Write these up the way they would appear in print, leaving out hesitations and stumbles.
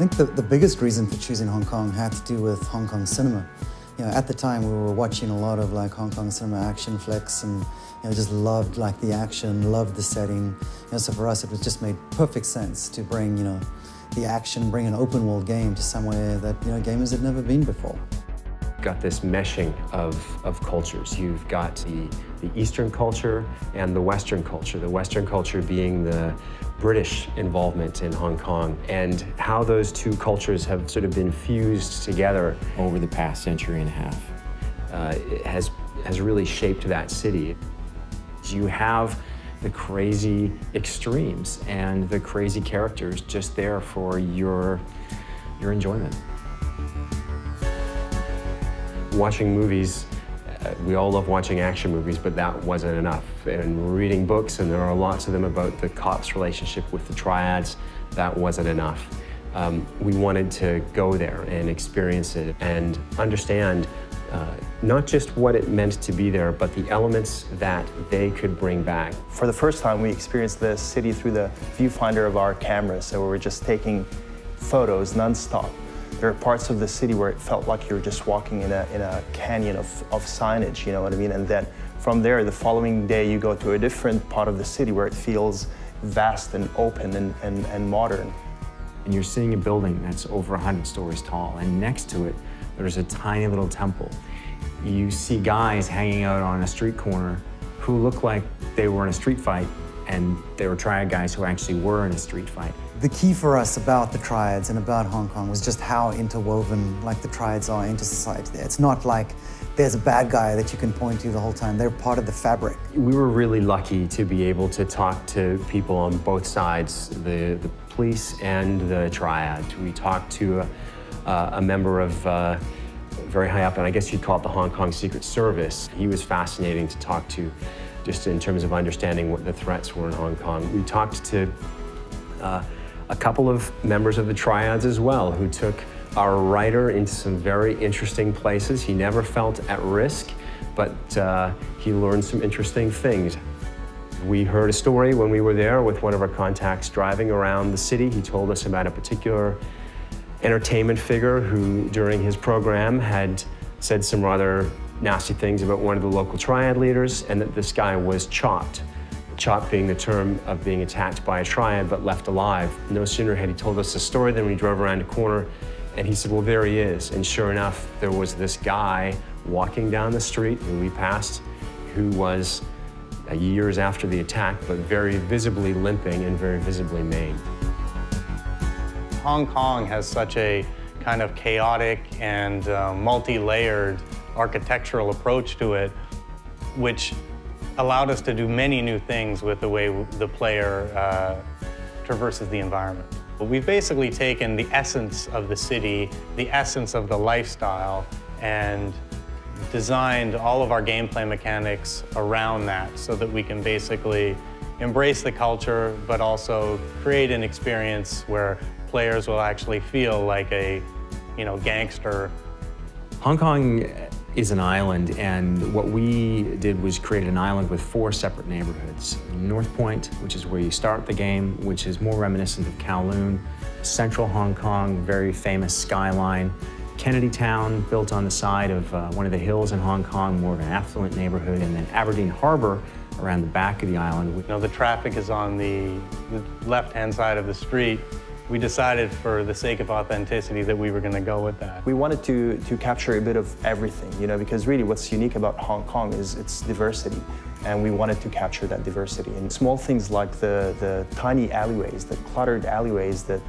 think the biggest reason for choosing Hong Kong had to do with Hong Kong cinema. At the time we were watching a lot of Hong Kong cinema action flicks and just loved the action, loved the setting. So for us it was just made perfect sense to bring the action, bring an open world game to somewhere that gamers had never been before. Got this meshing of cultures. You've got the Eastern culture and the Western culture. The Western culture being the British involvement in Hong Kong, and how those two cultures have sort of been fused together over the past century and a half. It has really shaped that city. You have the crazy extremes and the crazy characters just there for your enjoyment. Watching movies, we all love watching action movies, but that wasn't enough. And reading books, and there are lots of them about the cops' relationship with the triads, that wasn't enough. We wanted to go there and experience it and understand not just what it meant to be there, but the elements that they could bring back. For the first time, we experienced the city through the viewfinder of our cameras, so we were just taking photos non-stop. There are parts of the city where it felt like you were just walking in a canyon of signage, you know what I mean? And then from there, the following day, you go to a different part of the city where it feels vast and open and modern. And you're seeing a building that's over 100 stories tall, and next to it, there's a tiny little temple. You see guys hanging out on a street corner who look like they were in a street fight, and they were triad guys who actually were in a street fight. The key for us about the triads and about Hong Kong was just how interwoven the triads are into society there. It's not like there's a bad guy that you can point to the whole time. They're part of the fabric. We were really lucky to be able to talk to people on both sides, the police and the triads. We talked to a member of very high up, and I guess you'd call it the Hong Kong Secret Service. He was fascinating to talk to, just in terms of understanding what the threats were in Hong Kong. We talked to a couple of members of the triads as well, who took our writer into some very interesting places. He never felt at risk, but he learned some interesting things. We heard a story when we were there with one of our contacts driving around the city. He told us about a particular entertainment figure who, during his program, had said some rather nasty things about one of the local triad leaders, and that this guy was chopped. Chopped being the term of being attacked by a triad but left alive. No sooner had he told us the story than we drove around a corner and he said, well, there he is. And sure enough, there was this guy walking down the street who we passed, who was years after the attack, but very visibly limping and very visibly maimed. Hong Kong has such a kind of chaotic and multi-layered architectural approach to it, which allowed us to do many new things with the way the player traverses the environment. We've basically taken the essence of the city, the essence of the lifestyle, and designed all of our gameplay mechanics around that so that we can basically embrace the culture, but also create an experience where players will actually feel like a, gangster. Hong Kong is an island, and what we did was create an island with 4 separate neighborhoods. North Point, which is where you start the game, which is more reminiscent of Kowloon. Central Hong Kong, very famous skyline. Kennedy Town, built on the side of one of the hills in Hong Kong, more of an affluent neighborhood. And then Aberdeen Harbour, around the back of the island. The traffic is on the left-hand side of the street. We decided, for the sake of authenticity, that we were going to go with that. We wanted to capture a bit of everything, because really what's unique about Hong Kong is its diversity, and we wanted to capture that diversity. And small things like the tiny alleyways, the cluttered alleyways that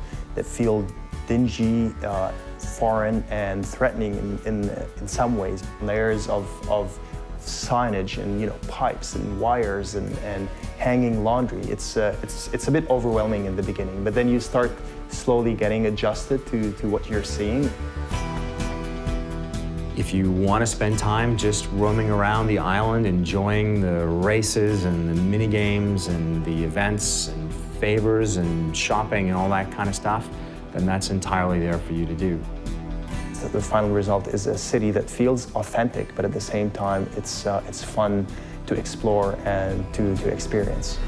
feel dingy, foreign, and threatening in some ways. Layers of signage and pipes and wires and hanging laundry. It's a bit overwhelming in the beginning, but then you start slowly getting adjusted to what you're seeing. If you want to spend time just roaming around the island, enjoying the races and the mini games and the events and favors and shopping and all that kind of stuff, then that's entirely there for you to do. The final result is a city that feels authentic, but at the same time, it's fun to explore and to experience.